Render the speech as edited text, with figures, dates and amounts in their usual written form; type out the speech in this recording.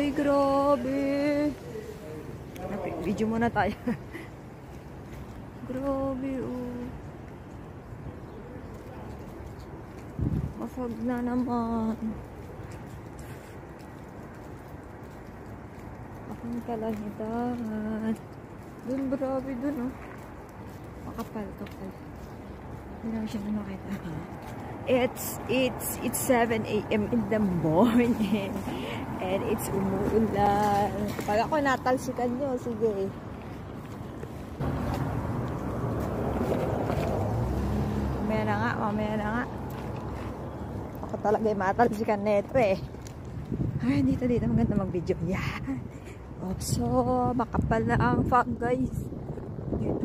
Ay, grabe. Okay, video muna tayo. Grabe, oh. Mafag na naman. Akong kalangitan. Dun, grabe dun, oh. Makapal. Hindi naman siya na makita. It's 7 AM in the morning. And it's umuulan. Pag ako natalsikan nyo, sige. Mamaya na nga. Ako talaga yung matalsikan neto eh. Ay, dito. Maganda mag-video. Yan. Oh, so, makapal na ang fog, guys. Dito.